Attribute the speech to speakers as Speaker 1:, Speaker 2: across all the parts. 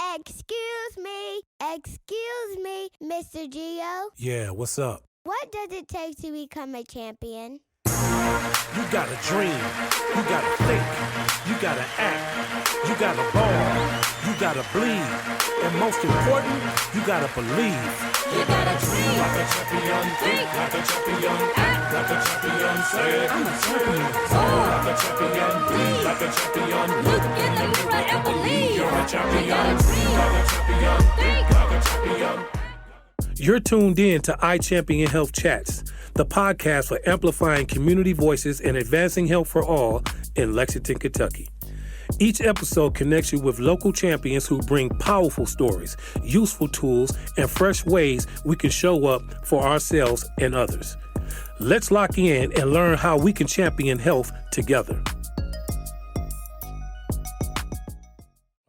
Speaker 1: Excuse me, Mr. Geo.
Speaker 2: Yeah, what's up?
Speaker 1: What does it take to become a champion?
Speaker 2: You gotta dream, you gotta think, you gotta act, you gotta ball, you gotta bleed, and most important, you gotta believe.
Speaker 3: You gotta dream
Speaker 2: Like a champion,
Speaker 3: think
Speaker 2: like a champion,
Speaker 3: act
Speaker 2: like a champion, say I'm a champion.
Speaker 3: soar
Speaker 2: Like a champion,
Speaker 3: bleed.
Speaker 2: like a champion,
Speaker 3: Look in the mirror and believe.
Speaker 2: you're a champion.
Speaker 3: You gotta dream
Speaker 2: Like a champion,
Speaker 3: think
Speaker 2: like a champion. You're tuned in to IChampionHealth Chats, the podcast for amplifying community voices and advancing health for all in Lexington, Kentucky. Each episode connects you with local champions who bring powerful stories, useful tools, and fresh ways we can show up for ourselves and others. Let's lock in and learn how we can champion health together.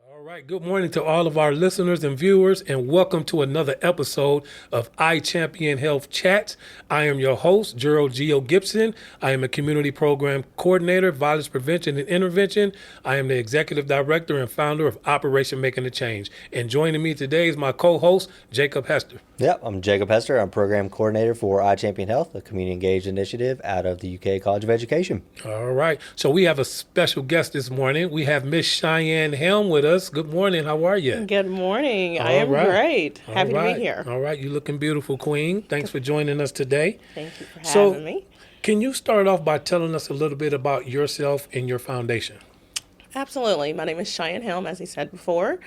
Speaker 2: All right, good morning to all of our listeners and viewers, and welcome to another episode of IChampionHealth Chats. I am your host, Gerald Gibson. I am a community program coordinator, violence prevention and intervention. I am the executive director and founder of Operation Making a Change. And joining me today is my co-host, Jakob Hester.
Speaker 4: Yep, I'm Jakob Hester. I'm program coordinator for IChampionHealth, a community engaged initiative out of the UK College of Education.
Speaker 2: All right, so we have a special guest this morning. We have Miss Cheyene Helm with us. Good morning. How are you?
Speaker 5: Good morning. I
Speaker 2: All
Speaker 5: am
Speaker 2: right.
Speaker 5: great.
Speaker 2: All
Speaker 5: Happy to
Speaker 2: right.
Speaker 5: be here.
Speaker 2: All right, you're looking beautiful, Queen. Thanks for joining us today.
Speaker 5: Thank you for
Speaker 2: So-
Speaker 5: having me.
Speaker 2: Can you start off by telling us a little bit about yourself and your foundation?
Speaker 5: Absolutely. My name is Cheyene Helm, as he said before.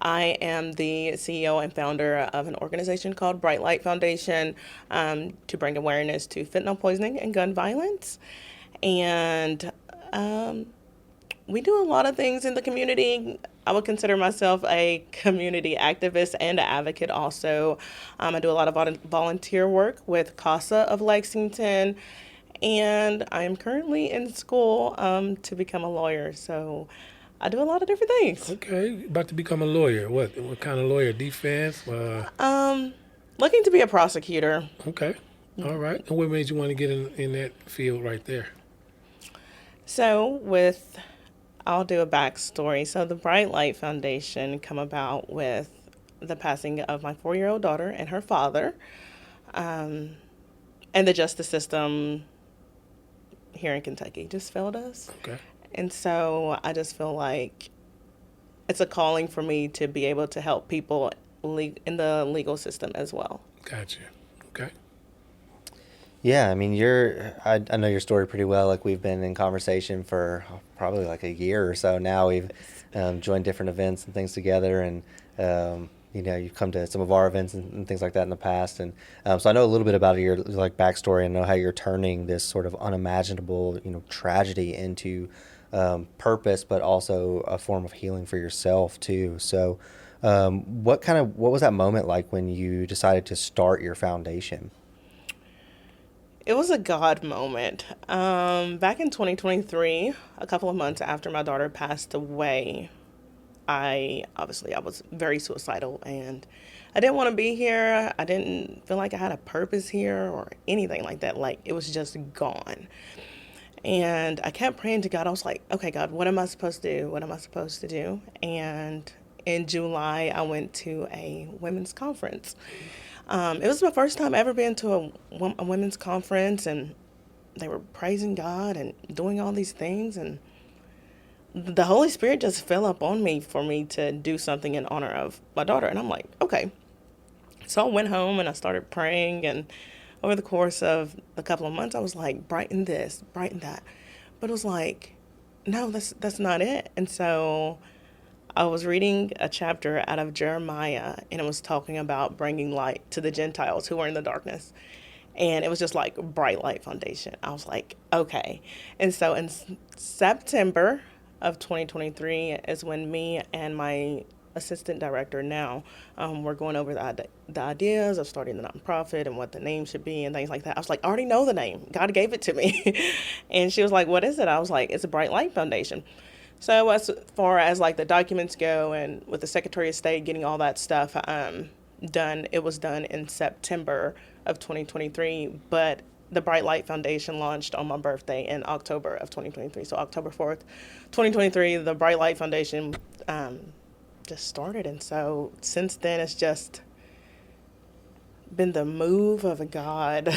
Speaker 5: I am the CEO and founder of an organization called Bright Light Foundation to bring awareness to fentanyl poisoning and gun violence. And we do a lot of things in the community. I would consider myself a community activist and an advocate also. I do a lot of volunteer work with CASA of Lexington, and I am currently in school to become a lawyer. So I do a lot of different things.
Speaker 2: Okay, about to become a lawyer. What kind of lawyer? Defense?
Speaker 5: Looking to be a prosecutor.
Speaker 2: Okay, all right. And what made you want to get in that field right there?
Speaker 5: So I'll do a backstory. So the Bright Light Foundation come about with the passing of my 4-year-old daughter and her father, and the justice system here in Kentucky just failed us.
Speaker 2: Okay.
Speaker 5: And so I just feel like it's a calling for me to be able to help people in the legal system as well.
Speaker 2: Gotcha. Okay.
Speaker 4: Yeah, I mean, I know your story pretty well. Like, we've been in conversation for probably like a year or so now. We've joined different events and things together, and you've come to some of our events and things like that in the past. And so I know a little bit about your like backstory, and know how you're turning this sort of unimaginable, tragedy into purpose, but also a form of healing for yourself too. So, what was that moment like when you decided to start your foundation?
Speaker 5: It was a God moment. Back in 2023, a couple of months after my daughter passed away, I was very suicidal, and I didn't want to be here. I didn't feel like I had a purpose here or anything like that. Like, it was just gone. And I kept praying to God. I was like, okay, God, what am I supposed to do? What am I supposed to do? And in July, I went to a women's conference. It was my first time ever been to a women's conference, and they were praising God and doing all these things, and the Holy Spirit just fell up on me for me to do something in honor of my daughter. And I'm like, okay. So I went home and I started praying, and over the course of a couple of months, I was like, brighten this, brighten that. But it was like, no, that's not it. And so I was reading a chapter out of Jeremiah, and it was talking about bringing light to the Gentiles who were in the darkness. And it was just like Bright Light Foundation. I was like, okay. And so in September of 2023 is when me and my assistant director now, we're going over the ideas of starting the nonprofit and what the name should be and things like that. I was like, I already know the name. God gave it to me. And she was like, what is it? I was like, it's a Bright Light Foundation. So as far as like the documents go, and with the Secretary of State getting all that stuff done, it was done in September of 2023, but the Bright Light Foundation launched on my birthday in October of 2023. So October 4th, 2023, the Bright Light Foundation just started. And so since then, it's just been the move of God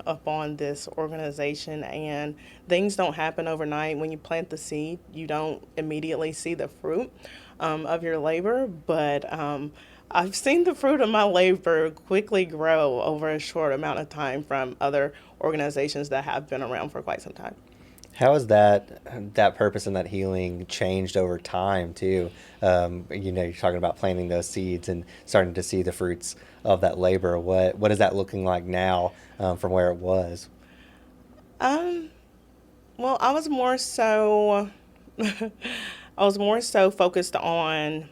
Speaker 5: upon this organization. And things don't happen overnight. When you plant the seed, you don't immediately see the fruit of your labor. But I've seen the fruit of my labor quickly grow over a short amount of time from other organizations that have been around for quite some time.
Speaker 4: How has that purpose and that healing changed over time too? You're talking about planting those seeds and starting to see the fruits of that labor. What is that looking like now from where it was?
Speaker 5: Well, I was more so focused on,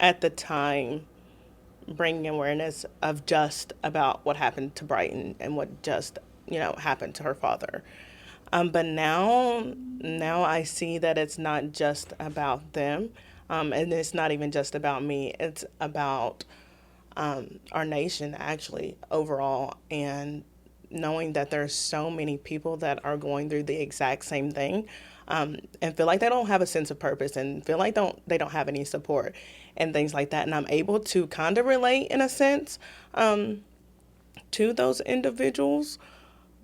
Speaker 5: at the time, bringing awareness of just about what happened to Brighton and what just happened to her father. But now I see that it's not just about them, and it's not even just about me. It's about our nation, actually, overall, and knowing that there's so many people that are going through the exact same thing, and feel like they don't have a sense of purpose and feel like they don't have any support and things like that. And I'm able to kind of relate, in a sense, to those individuals.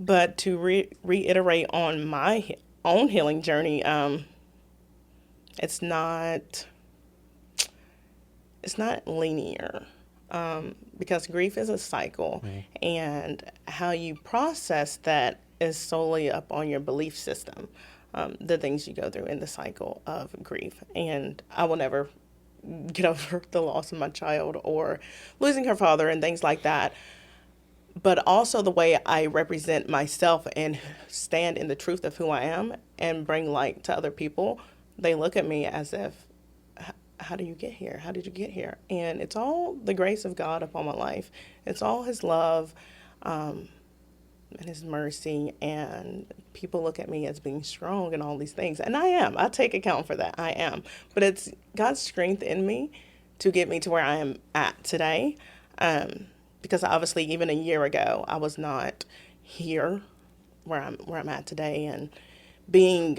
Speaker 5: But to reiterate on my own healing journey, it's not linear, because grief is a cycle, and how you process that is solely up on your belief system, the things you go through in the cycle of grief. And I will never get over the loss of my child or losing her father and things like that. But also the way I represent myself and stand in the truth of who I am and bring light to other people. They look at me as if, how do you get here? How did you get here? And it's all the grace of God upon my life. It's all his love and his mercy. And people look at me as being strong and all these things. And I am. I take account for that. I am. But it's God's strength in me to get me to where I am at today. Because obviously, even a year ago, I was not here where I'm at today, and being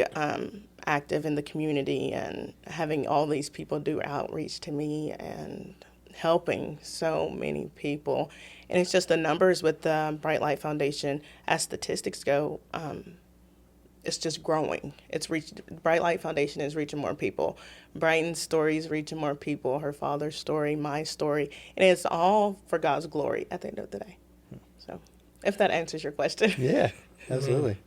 Speaker 5: active in the community and having all these people do outreach to me and helping so many people. And it's just the numbers with the Bright Light Foundation, as statistics go, it's just growing. Bright Light Foundation is reaching more people. Brighton's story is reaching more people. Her father's story, my story, and it's all for God's glory at the end of the day. So, if that answers your question.
Speaker 4: Yeah, absolutely.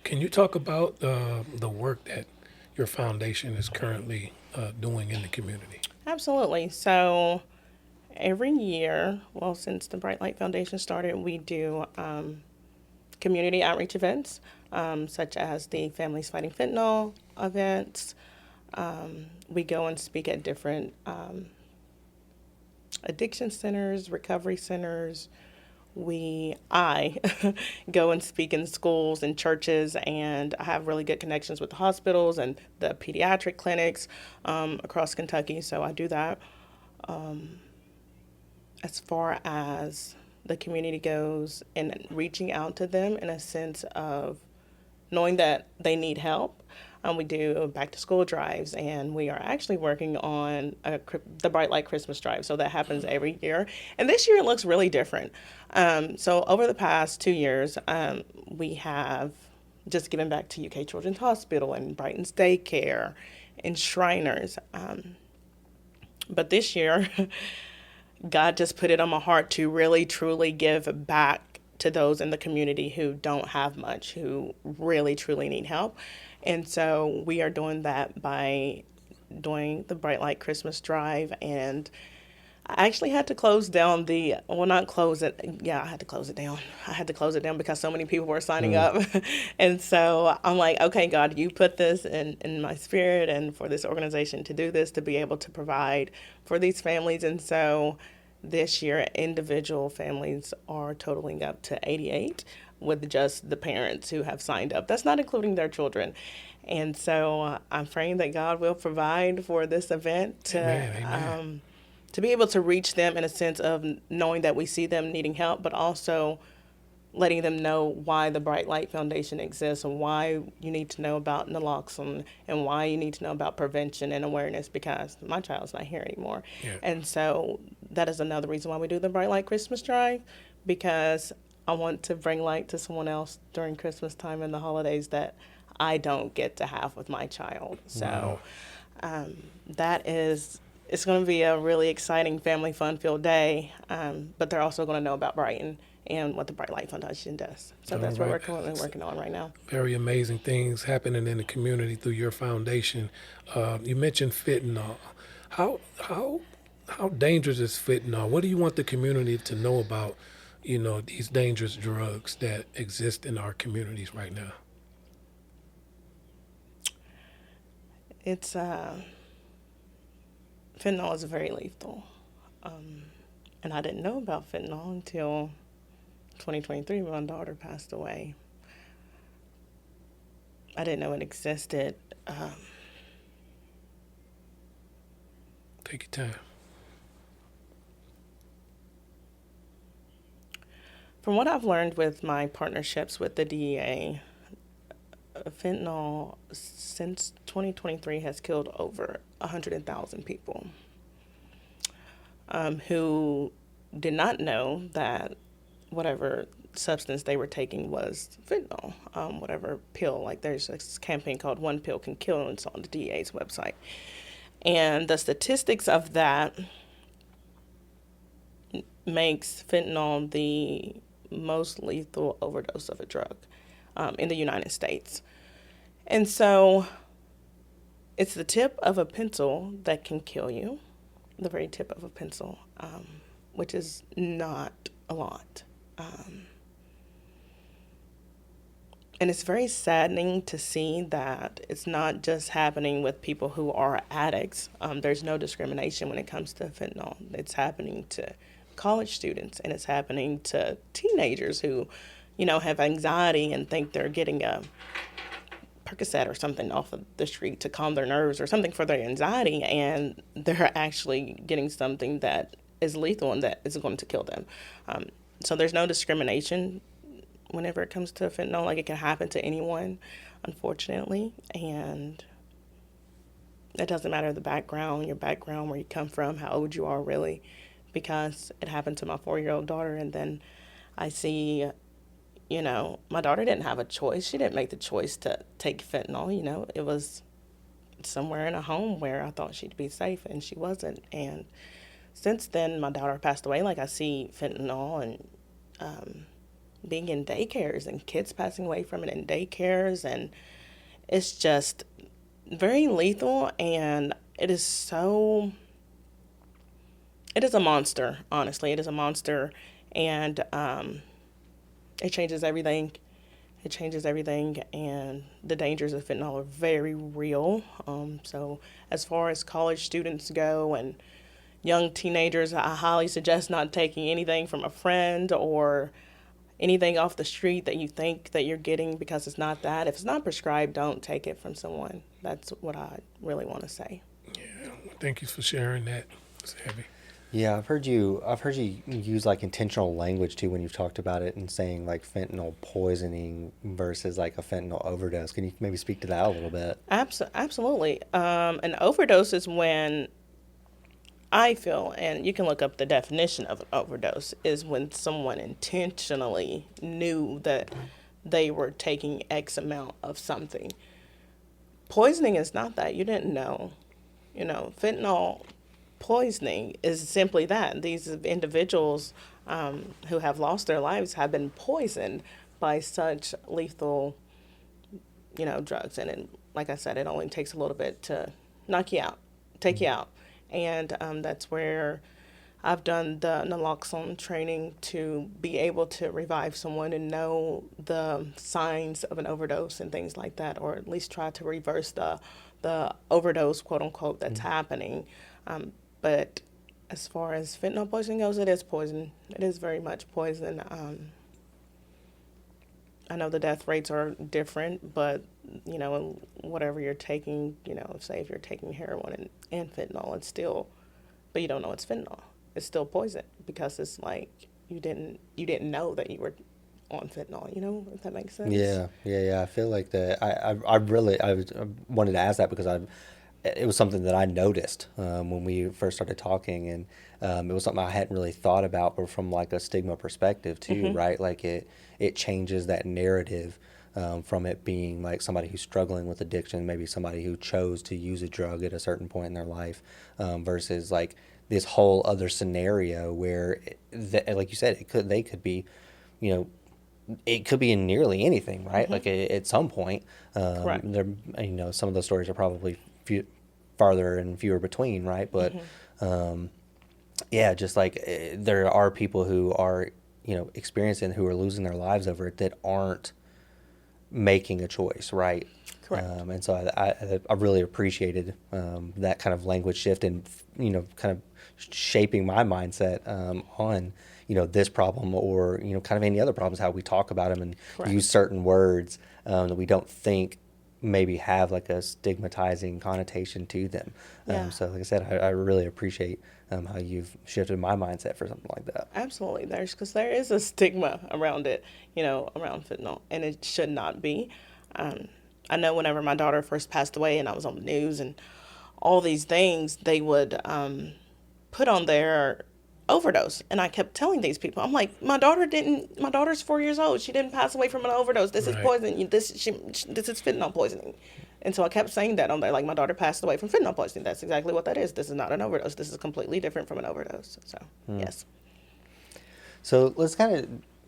Speaker 2: Can you talk about the work that your foundation is currently doing in the community?
Speaker 5: Absolutely. So, every year, well, since the Bright Light Foundation started, we do community outreach events, such as the Families Fighting Fentanyl events. We go and speak at different addiction centers, recovery centers. I go and speak in schools and churches, and I have really good connections with the hospitals and the pediatric clinics across Kentucky, so I do that. As far as the community goes, and reaching out to them in a sense of knowing that they need help. We do back to school drives, and we are actually working on the Bright Light Christmas drive. So that happens every year. And this year it looks really different. So over the past 2 years, we have just given back to UK Children's Hospital and Brighton's Daycare and Shriners. But this year, God just put it on my heart to really, truly give back to those in the community who don't have much, who really, truly need help. And so we are doing that by doing the Bright Light Christmas Drive. And I actually had to close down I had to close it down. I had to close it down because so many people were signing up. And so I'm like, okay, God, you put this in my spirit and for this organization to do this, to be able to provide for these families. And so this year, individual families are totaling up to 88 with just the parents who have signed up. That's not including their children. And so I'm praying that God will provide for this event to be able to reach them in a sense of knowing that we see them needing help, but also letting them know why the Bright Light Foundation exists and why you need to know about naloxone and why you need to know about prevention and awareness, because my child's not here anymore.
Speaker 2: Yeah.
Speaker 5: And so that is another reason why we do the Bright Light Christmas Drive, because I want to bring light to someone else during Christmas time and the holidays that I don't get to have with my child. So that is, it's going to be a really exciting family fun-filled day, but they're also going to know about Brighton and what the Bright Light Foundation does. So that's what we're currently working on right now.
Speaker 2: Very amazing things happening in the community through your foundation. You mentioned fentanyl. How dangerous is fentanyl? What do you want the community to know about, these dangerous drugs that exist in our communities right now?
Speaker 5: It's fentanyl is very lethal, and I didn't know about fentanyl until 2023 when my daughter passed away. I didn't know it existed.
Speaker 2: Take your time.
Speaker 5: From what I've learned with my partnerships with the DEA, fentanyl since 2023 has killed over 100,000 people who did not know that whatever substance they were taking was fentanyl, whatever pill. Like there's a campaign called One Pill Can Kill, and it's on the DEA's website. And the statistics of that makes fentanyl the most lethal overdose of a drug in the United States. And so it's the tip of a pencil that can kill you, the very tip of a pencil, which is not a lot. And it's very saddening to see that it's not just happening with people who are addicts. There's no discrimination when it comes to fentanyl. It's happening to college students, and it's happening to teenagers who, have anxiety and think they're getting a Percocet or something off of the street to calm their nerves or something for their anxiety, and they're actually getting something that is lethal and that is going to kill them. So there's no discrimination whenever it comes to fentanyl. Like, it can happen to anyone, unfortunately, and it doesn't matter your background, where you come from, how old you are, really, because it happened to my 4-year-old daughter. And then I see, my daughter didn't have a choice. She didn't make the choice to take fentanyl. It was somewhere in a home where I thought she'd be safe, and she wasn't. And since then, my daughter passed away. Like, I see fentanyl and being in daycares and kids passing away from it in daycares, and it's just very lethal. And it is a monster, honestly. It is a monster, and it changes everything. It changes everything, and the dangers of fentanyl are very real. So as far as college students go and young teenagers, I highly suggest not taking anything from a friend or anything off the street that you think that you're getting, because it's not that. If it's not prescribed, don't take it from someone. That's what I really want to say.
Speaker 2: Yeah, thank you for sharing that. It's heavy.
Speaker 4: Yeah, I've heard you use like intentional language too when you've talked about it, and saying like fentanyl poisoning versus like a fentanyl overdose. Can you maybe speak to that a little bit?
Speaker 5: Absolutely. An overdose is when, I feel, and you can look up the definition of an overdose, is when someone intentionally knew that they were taking X amount of something. Poisoning is not that. You didn't know. Fentanyl poisoning is simply that. These individuals who have lost their lives have been poisoned by such lethal, drugs. And like I said, it only takes a little bit to knock you out, take you out. And that's where I've done the naloxone training to be able to revive someone and know the signs of an overdose and things like that, or at least try to reverse the overdose, quote unquote, that's happening. But as far as fentanyl poisoning goes, it is poison. It is very much poison. I know the death rates are different, but, whatever you're taking, say if you're taking heroin and fentanyl, it's still, but you don't know it's fentanyl. It's still poison, because it's like you didn't know that you were on fentanyl, if that makes sense.
Speaker 4: Yeah. I feel like that. I wanted to ask that because it was something that I noticed when we first started talking, and it was something I hadn't really thought about, but from like a stigma perspective too, right? Like it changes that narrative from it being like somebody who's struggling with addiction, maybe somebody who chose to use a drug at a certain point in their life, versus like this whole other scenario where, like you said, they could be, you know, it could be in nearly anything, right? Like at some point,
Speaker 5: Correct.
Speaker 4: some of those stories are probably farther and fewer between, right? But yeah, just like there are people who are, experiencing, who are losing their lives over it, that aren't making a choice, right?
Speaker 5: Correct.
Speaker 4: And so I really appreciated that kind of language shift, and kind of shaping my mindset on this problem, or kind of any other problems, how we talk about them and
Speaker 5: Correct.
Speaker 4: use certain words that we don't think maybe have like a stigmatizing connotation to them.
Speaker 5: Yeah.
Speaker 4: So like I said, I really appreciate how you've shifted my mindset for something like that.
Speaker 5: Absolutely. Because there is a stigma around it, around fentanyl, and it should not be. I know whenever my daughter first passed away and I was on the news and all these things, they would put on their overdose. And I kept telling these people, I'm like, my daughter's 4 years old. She didn't pass away from an overdose. This is
Speaker 2: Right.
Speaker 5: poison. This is fentanyl poisoning. And so I kept saying that on there, like, my daughter passed away from fentanyl poisoning. That's exactly what that is. This is not an overdose. This is completely different from an overdose. So, yes.
Speaker 4: So let's kind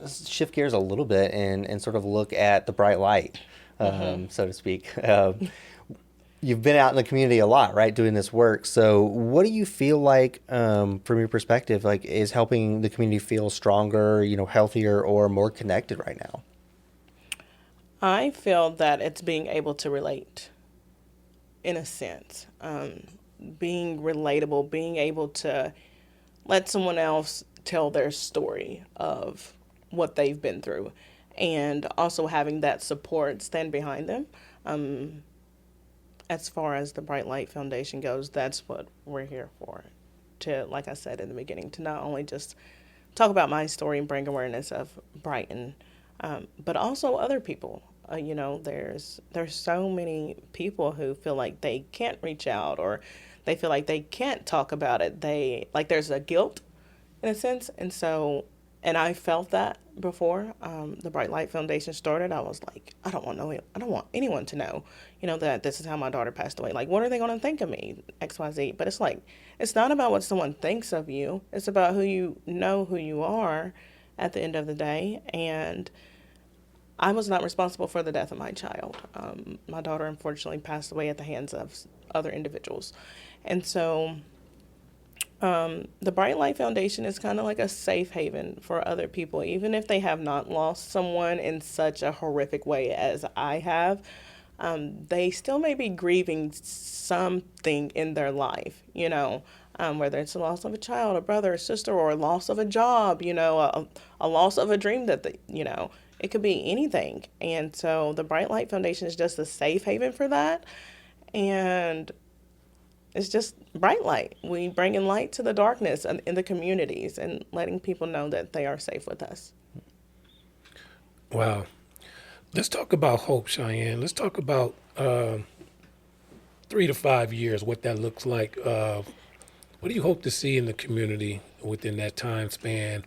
Speaker 4: of shift gears a little bit and sort of look at the bright light, so to speak. You've been out in the community a lot, right, doing this work. So what do you feel like, from your perspective, like is helping the community feel stronger, healthier, or more connected right now?
Speaker 5: I feel that it's being able to relate, in a sense. Being relatable, being able to let someone else tell their story of what they've been through, and also having that support stand behind them. As far as the Bright Light Foundation goes, that's what we're here for. To, like I said in the beginning, to not only just talk about my story and bring awareness of Brighton, but also other people. There's so many people who feel like they can't reach out, or they feel like they can't talk about it. There's a guilt in a sense. And I felt that before the Bright Light Foundation started. I was like, I don't want anyone to know, that this is how my daughter passed away. Like, what are they going to think of me? XYZ. But it's like, it's not about what someone thinks of you. It's about who you are at the end of the day. And I was not responsible for the death of my child. My daughter unfortunately passed away at the hands of other individuals. And so the Bright Light Foundation is kind of like a safe haven for other people, even if they have not lost someone in such a horrific way as I have. They still may be grieving something in their life, whether it's the loss of a child, a brother, a sister, or a loss of a job, a loss of a dream that it could be anything. And so the Bright Light Foundation is just a safe haven for that. And it's just bright light. We bring in light to the darkness in the communities, and letting people know that they are safe with us.
Speaker 2: Wow. Let's talk about hope, Cheyenne. Let's talk about 3 to 5 years, what that looks like. What do you hope to see in the community within that time span,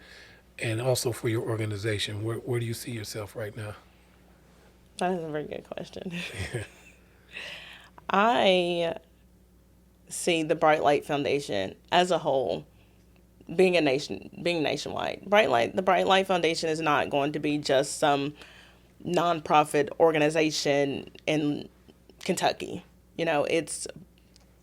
Speaker 2: and also for your organization? Where do you see yourself right now?
Speaker 5: That is a very good question. I see the Bright Light Foundation as a whole being nationwide. The Bright Light Foundation is not going to be just some nonprofit organization in Kentucky. It's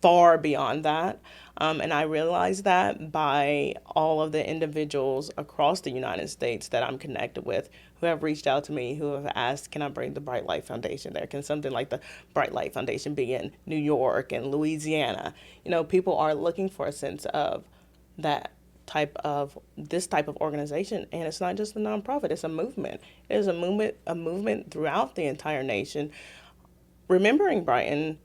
Speaker 5: far beyond that. And I realize that by all of the individuals across the United States that I'm connected with, who have reached out to me, who have asked, can I bring the Bright Light Foundation there? Can something like the Bright Light Foundation be in New York and Louisiana? People are looking for a sense of this type of organization. And it's not just a nonprofit, it's a movement. It is a movement throughout the entire nation, remembering Brighton,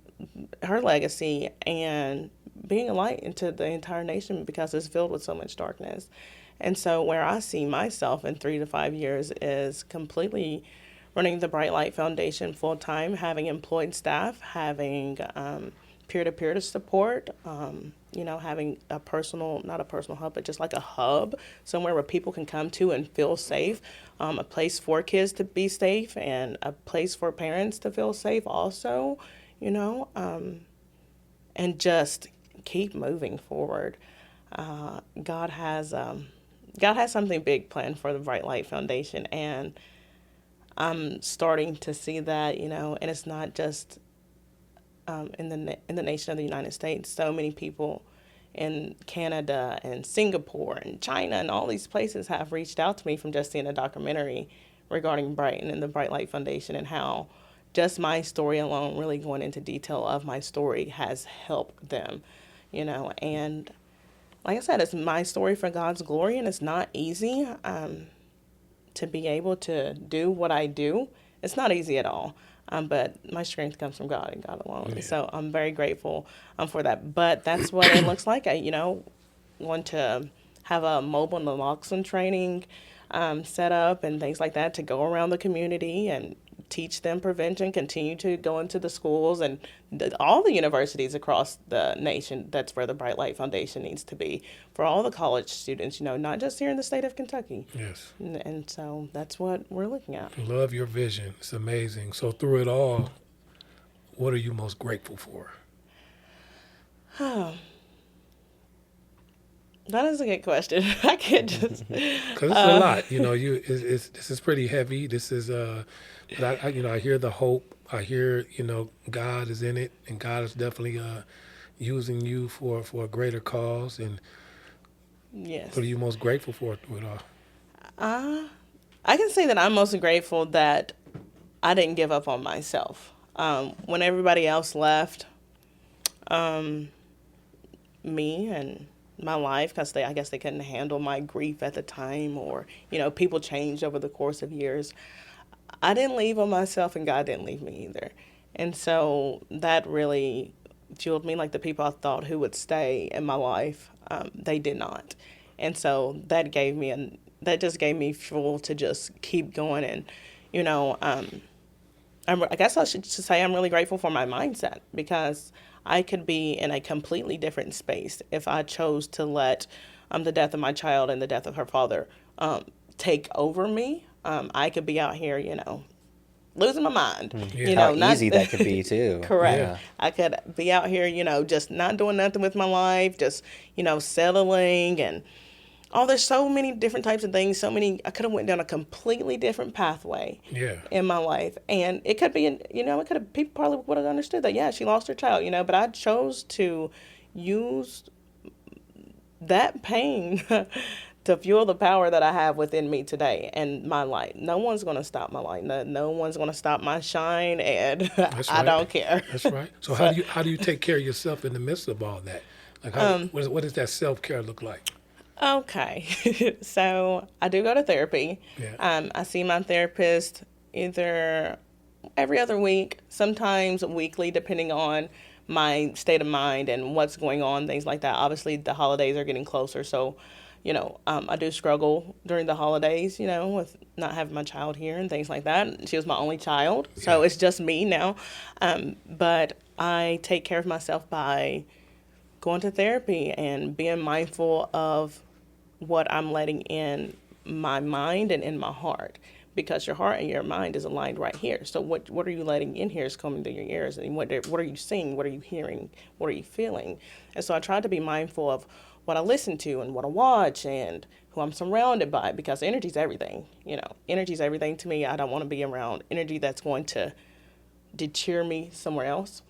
Speaker 5: her legacy, and being a light into the entire nation, because it's filled with so much darkness. And so where I see myself in 3 to 5 years is completely running the Bright Light Foundation full time, having employed staff, having peer-to-peer support, having a personal, not a personal hub, but just like a hub, somewhere where people can come to and feel safe, a place for kids to be safe and a place for parents to feel safe also, and just keep moving forward. God has something big planned for the Bright Light Foundation, and I'm starting to see that, and it's not just in the nation of the United States. So many people in Canada and Singapore and China and all these places have reached out to me from just seeing a documentary regarding Brighton and the Bright Light Foundation, and how just my story alone, really going into detail of my story, has helped them, and like I said, it's my story for God's glory, and it's not easy to be able to do what I do. It's not easy at all. But my strength comes from God and God alone.
Speaker 2: Yeah.
Speaker 5: So I'm very grateful for that. But that's what it looks like. I, want to have a mobile naloxone training set up and things like that to go around the community and teach them prevention, continue to go into the schools and all the universities across the nation. That's where the Bright Light Foundation needs to be for all the college students, not just here in the state of Kentucky.
Speaker 2: Yes.
Speaker 5: And so that's what we're looking at.
Speaker 2: Love your vision. It's amazing. So through it all, what are you most grateful for?
Speaker 5: That is a good question. I can't just
Speaker 2: Because it's a lot. This is pretty heavy. This is but I hear the hope. I hear God is in it, and God is definitely using you for a greater cause. And
Speaker 5: yes.
Speaker 2: what are you most grateful for through it all?
Speaker 5: I can say that I'm most grateful that I didn't give up on myself. When everybody else left, me and my life, because I guess they couldn't handle my grief at the time, or people changed over the course of years. I didn't leave on myself, and God didn't leave me either. And so that really fueled me. Like the people I thought who would stay in my life, they did not. And so that just gave me fuel to just keep going. And I guess I should say I'm really grateful for my mindset, because I could be in a completely different space if I chose to let the death of my child and the death of her father take over me. I could be out here, losing my mind.
Speaker 2: Yeah.
Speaker 4: How easy that could be too.
Speaker 5: Correct.
Speaker 2: Yeah.
Speaker 5: I could be out here, just not doing nothing with my life, just, settling and there's so many different types of things. I could have went down a completely different pathway in my life. And it could be, people probably would have understood that, yeah, she lost her child, but I chose to use that pain to fuel the power that I have within me today and my light. No one's going to stop my light. No one's going to stop my shine, and I don't care.
Speaker 2: That's right. So how do you take care of yourself in the midst of all that? Like what does that self-care look like?
Speaker 5: Okay. So I do go to therapy.
Speaker 2: Yeah.
Speaker 5: I see my therapist either every other week, sometimes weekly, depending on my state of mind and what's going on, things like that. Obviously, the holidays are getting closer, so I do struggle during the holidays, with not having my child here and things like that. She was my only child, so it's just me now. But I take care of myself by going to therapy and being mindful of what I'm letting in my mind and in my heart, because your heart and your mind is aligned right here. So what are you letting in here is coming through your ears, and what are you seeing? What are you hearing? What are you feeling? And so I try to be mindful of what I listen to and what I watch and who I'm surrounded by, because energy's everything. Energy's everything to me. I don't want to be around energy that's going to deter me somewhere else.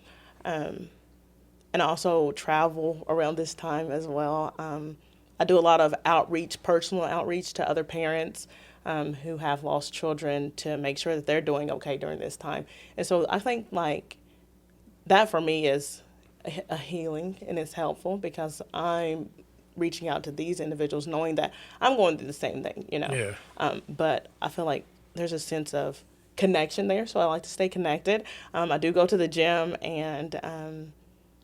Speaker 5: And I also travel around this time as well. I do a lot of personal outreach to other parents who have lost children, to make sure that they're doing okay during this time. And so I think that for me is a healing, and it's helpful because I'm reaching out to these individuals knowing that I'm going through the same thing,
Speaker 2: Yeah.
Speaker 5: But I feel like there's a sense of connection there, so I like to stay connected. I do go to the gym, and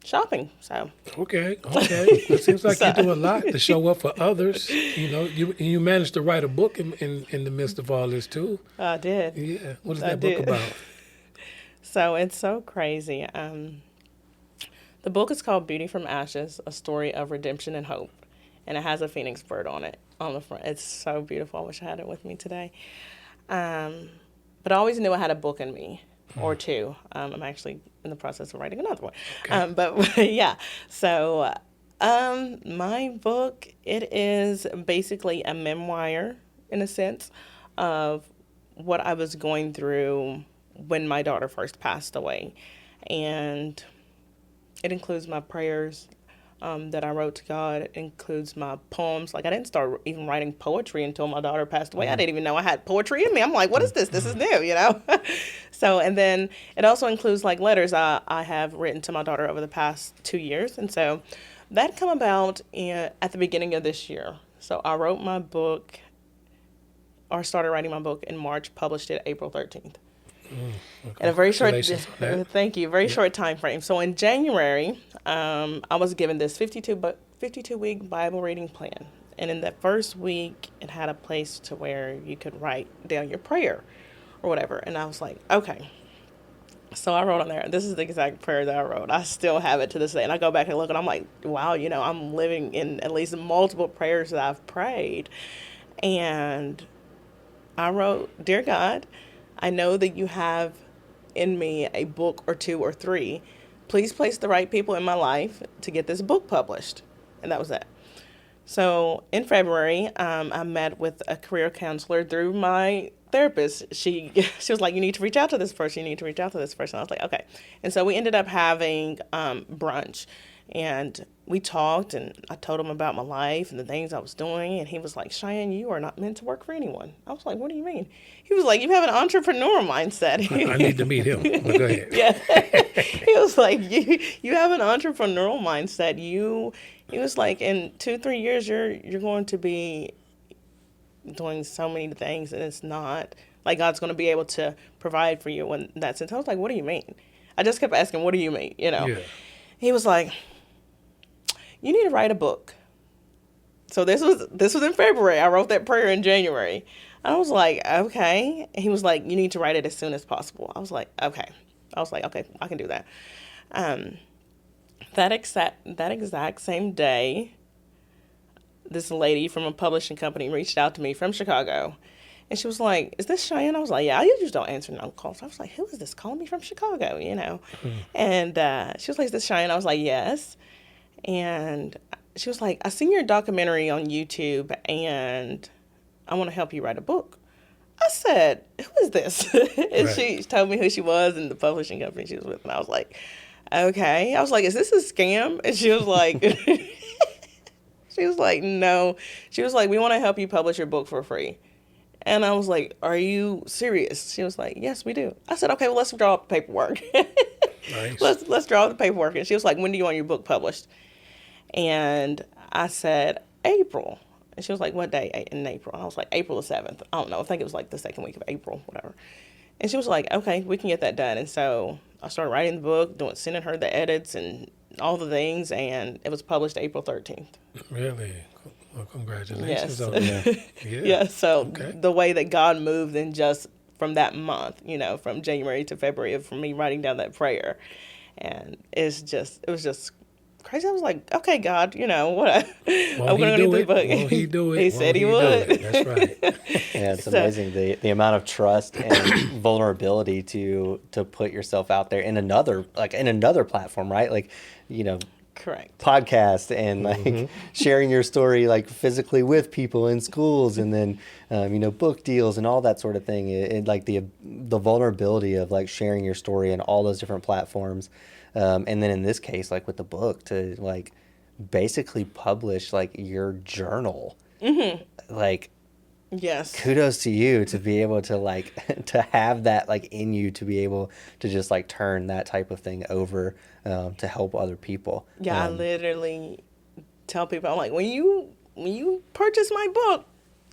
Speaker 5: shopping. So
Speaker 2: Okay. It seems like you
Speaker 5: So-
Speaker 2: do a lot to show up for others. You managed to write a book in the midst of all this too.
Speaker 5: I did.
Speaker 2: Yeah. What is
Speaker 5: I
Speaker 2: that book
Speaker 5: did.
Speaker 2: about?
Speaker 5: So it's so crazy. The book is called Beauty from Ashes, A Story of Redemption and Hope. And it has a phoenix bird on it on the front. It's so beautiful. I wish I had it with me today. But I always knew I had a book in me or two. I'm actually in the process of writing another one.
Speaker 2: Okay.
Speaker 5: But yeah, so my book, it is basically a memoir in a sense of what I was going through when my daughter first passed away. And it includes my prayers that I wrote to God. It includes my poems. Like, I didn't start even writing poetry until my daughter passed away. I didn't even know I had poetry in me. I'm like, what is this? This is new, you know? So, and then it also includes like letters I have written to my daughter over the past 2 years. And so that come about at the beginning of this year. So I wrote my book, or started writing my book in March, published it April 13th. In a very short,
Speaker 2: Congratulations on that.
Speaker 5: thank you, very short time frame. So in January, I was given this 52-week Bible reading plan, and in that first week, it had a place to where you could write down your prayer, or whatever. And I was like, okay. So I wrote on there. This is the exact prayer that I wrote. I still have it to this day, and I go back and look, and I'm like, wow, I'm living in at least multiple prayers that I've prayed, and I wrote, "Dear God, I know that you have in me a book or two or three. Please place the right people in my life to get this book published." And that was it. So in February, I met with a career counselor through my therapist. She was like, "You need to reach out to this person. You need to reach out to this person." I was like, okay. And so we ended up having brunch. And we talked, and I told him about my life and the things I was doing. And he was like, "Cheyenne, you are not meant to work for anyone." I was like, "What do you mean?" He was like, "You have an entrepreneur mindset."
Speaker 2: I need to meet him. But go ahead.
Speaker 5: Yeah. He was like, you have an entrepreneurial mindset. He was like, in 2-3 years, you're going to be doing so many things, and it's not like God's going to be able to provide for you in that sense. I was like, "What do you mean?" I just kept asking, "What do you mean?"
Speaker 2: Yeah.
Speaker 5: He was like, "You need to write a book." So this was in February. I wrote that prayer in January. I was like, "Okay." And he was like, "You need to write it as soon as possible." I was like, "Okay." "Okay, I can do that." That exact same day, this lady from a publishing company reached out to me from Chicago. And she was like, "Is this Cheyenne?" I was like, "Yeah, I usually don't answer no calls." I was like, "Who is this calling me from Chicago?" And she was like, "Is this Cheyenne?" I was like, "Yes." And she was like, "I seen your documentary on YouTube, and I want to help you write a book." I said, "Who is this?" And
Speaker 2: Right.
Speaker 5: she told me who she was and the publishing company she was with. And I was like, "Okay." I was like, "Is this a scam?" And she was like, "No." She was like, "We want to help you publish your book for free." And I was like, "Are you serious?" She was like, "Yes, we do." I said, "Okay, well, let's draw up the paperwork."
Speaker 2: Nice.
Speaker 5: Let's draw up the paperwork. And she was like, "When do you want your book published?" And I said, "April." And she was like, "What day in April?" And I was like, "April the 7th. I don't know. I think it was like the second week of April, whatever." And she was like, "Okay, we can get that done." And so I started writing the book, sending her the edits and all the things, and it was published April 13th.
Speaker 2: Really? Well, congratulations
Speaker 5: Yes.
Speaker 2: on that. Yeah.
Speaker 5: Yeah, so
Speaker 2: Okay.
Speaker 5: the way that God moved in just from that month, from January to February, of me writing down that prayer. And it was just crazy. I was like, "Okay, God, what?
Speaker 2: Won't
Speaker 5: I'm
Speaker 2: he
Speaker 5: going to
Speaker 2: do
Speaker 5: get
Speaker 2: it?
Speaker 5: this book."
Speaker 2: Won't he do it?
Speaker 5: He
Speaker 2: Won't
Speaker 5: said he
Speaker 2: do
Speaker 5: would.
Speaker 2: it? That's right.
Speaker 4: Yeah, it's
Speaker 5: So-
Speaker 4: amazing the amount of trust and vulnerability to put yourself out there in another platform, right? Like,
Speaker 5: Correct.
Speaker 4: podcast and like sharing your story like physically with people in schools, and then book deals and all that sort of thing. And like the vulnerability of like sharing your story in all those different platforms, and then in this case, like with the book, to like basically publish like your journal, like.
Speaker 5: Yes.
Speaker 4: Kudos to you to be able to like to have that like in you to be able to just like turn that type of thing over to help other people.
Speaker 5: Yeah, I literally tell people, I'm like, when you purchase my book,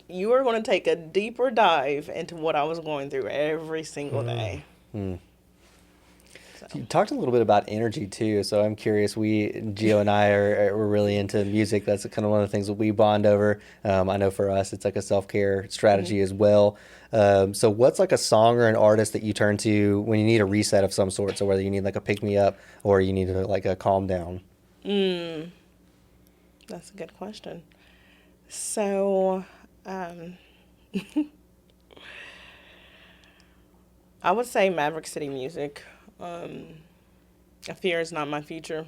Speaker 5: you are going to take a deeper dive into what I was going through every single day.
Speaker 4: You talked a little bit about energy too, so I'm curious. Gio and I we're really into music. That's kind of one of the things that we bond over. I know for us, it's like a self-care strategy as well. So what's like a song or an artist that you turn to when you need a reset of some sort? So whether you need like a pick-me-up or you need like a calm down.
Speaker 5: That's a good question. So, I would say Maverick City Music. Fear is not my future.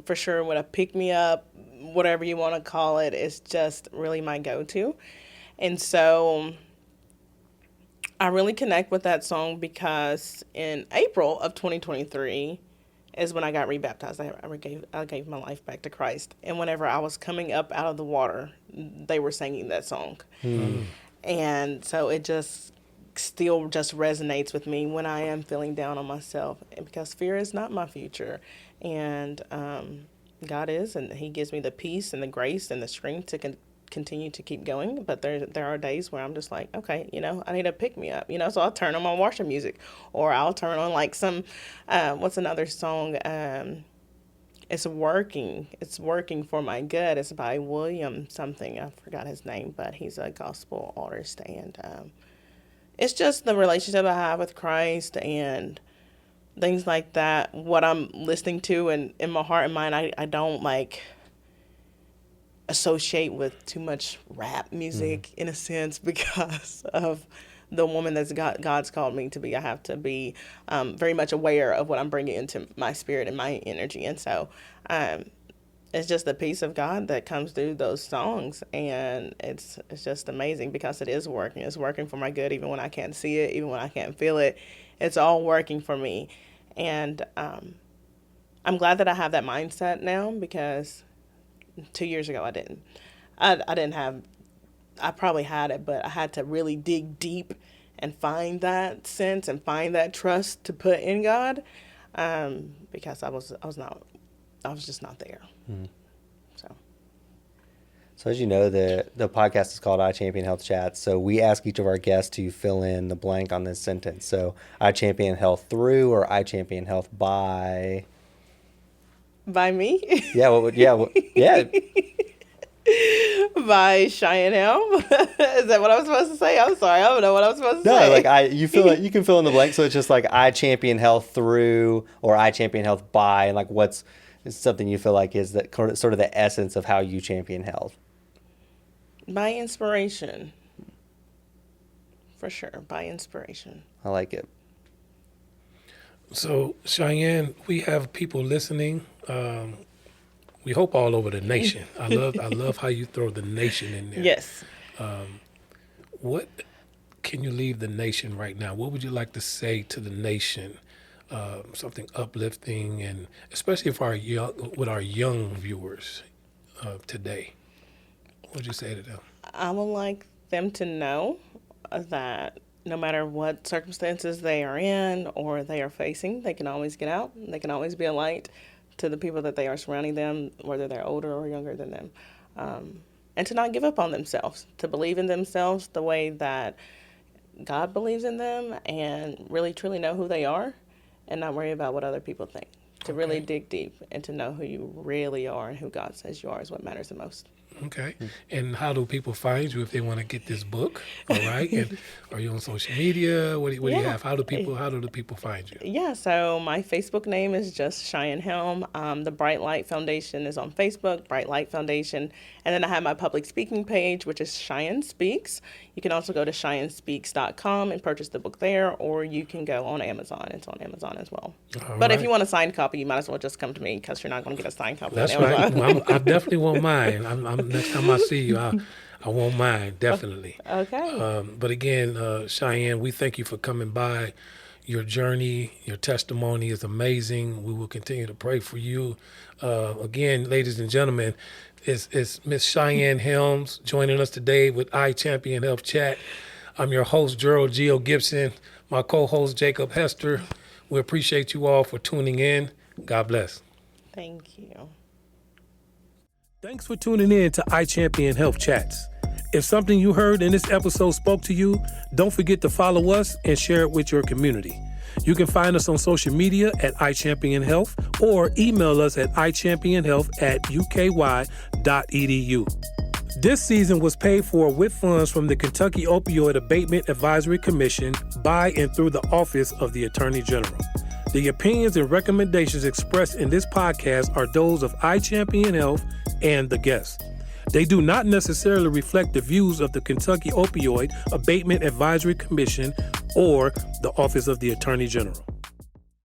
Speaker 5: For sure, with a pick-me-up, whatever you want to call it, it's just really my go-to. And so I really connect with that song because in April of 2023 is when I got rebaptized. I gave my life back to Christ. And whenever I was coming up out of the water, they were singing that song. And so it just still just resonates with me when I am feeling down on myself, because fear is not my future. And God is, and he gives me the peace and the grace and the strength to continue to keep going. But there are days where I'm just like, okay, I need to pick me up, so I'll turn on my worship music, or I'll turn on like some, what's another song? It's working for my good. It's by William something. I forgot his name, but he's a gospel artist. And it's just the relationship I have with Christ and things like that. What I'm listening to, and in my heart and mind, I don't like associate with too much rap music in a sense, because of the woman that's God's called me to be. I have to be very much aware of what I'm bringing into my spirit and my energy. And so it's just the peace of God that comes through those songs. And it's just amazing, because it is working. It's working for my good, even when I can't see it, even when I can't feel it. It's all working for me. And I'm glad that I have that mindset now, because 2 years ago I didn't. I probably had it, but I had to really dig deep and find that sense and find that trust to put in God, because I was just not there.
Speaker 4: So as you know, the podcast is called IChampionHealth Chats. So we ask each of our guests to fill in the blank on this sentence. So IChampionHealth through, or IChampionHealth by.
Speaker 5: By me?
Speaker 4: Yeah.
Speaker 5: By Cheyene Helm. Is that what I was supposed to say? I'm sorry, I don't know what I was supposed to say.
Speaker 4: No, you can fill in the blank. So it's just like IChampionHealth through, or IChampionHealth by, and like what's something you feel like is that sort of the essence of how you champion health.
Speaker 5: By inspiration. For sure, by inspiration.
Speaker 4: I like it.
Speaker 2: So, Cheyene, we have people listening. We hope all over the nation. I love how you throw the nation in there.
Speaker 5: Yes.
Speaker 2: What can you leave the nation right now? What would you like to say to the nation? Something uplifting, and especially for our young viewers today. What would you say to them? I
Speaker 5: would like them to know that no matter what circumstances they are in or they are facing, they can always get out. They can always be a light to the people that they are surrounding them, whether they're older or younger than them. And to not give up on themselves, to believe in themselves the way that God believes in them, and really truly know who they are and not worry about what other people think. To really dig deep and to know who you really are and who God says you are is what matters the most.
Speaker 2: Okay. And how do people find you if they want to get this book? All right. And are you on social media? What do you have? How do the people find you?
Speaker 5: Yeah. So my Facebook name is just Cheyene Helm. The Bright Light Foundation is on Facebook, Bright Light Foundation. And then I have my public speaking page, which is Cheyenne Speaks. You can also go to CheyenneSpeaks.com and purchase the book there, or you can go on Amazon. It's on Amazon as well. But if you want a signed copy, you might as well just come to me, because you're not going to get a signed copy.
Speaker 2: That's
Speaker 5: on Amazon.
Speaker 2: Right. I definitely want mine. Next time I see you, I want mine, definitely.
Speaker 5: Okay.
Speaker 2: But again, Cheyene, we thank you for coming by. Your journey, your testimony is amazing. We will continue to pray for you. Again, ladies and gentlemen, it's Miss Cheyene Helms joining us today with IChampionHealth Chat. I'm your host, Gerald Gibson, my co-host, Jakob Hester. We appreciate you all for tuning in. God bless.
Speaker 5: Thank you.
Speaker 2: Thanks for tuning in to IChampionHealth Chats. If something you heard in this episode spoke to you, don't forget to follow us and share it with your community. You can find us on social media at IChampionHealth or email us at iChampionHealth@uky.edu. This season was paid for with funds from the Kentucky Opioid Abatement Advisory Commission by and through the Office of the Attorney General. The opinions and recommendations expressed in this podcast are those of IChampionHealth and the guests. They do not necessarily reflect the views of the Kentucky Opioid Abatement Advisory Commission or the Office of the Attorney General.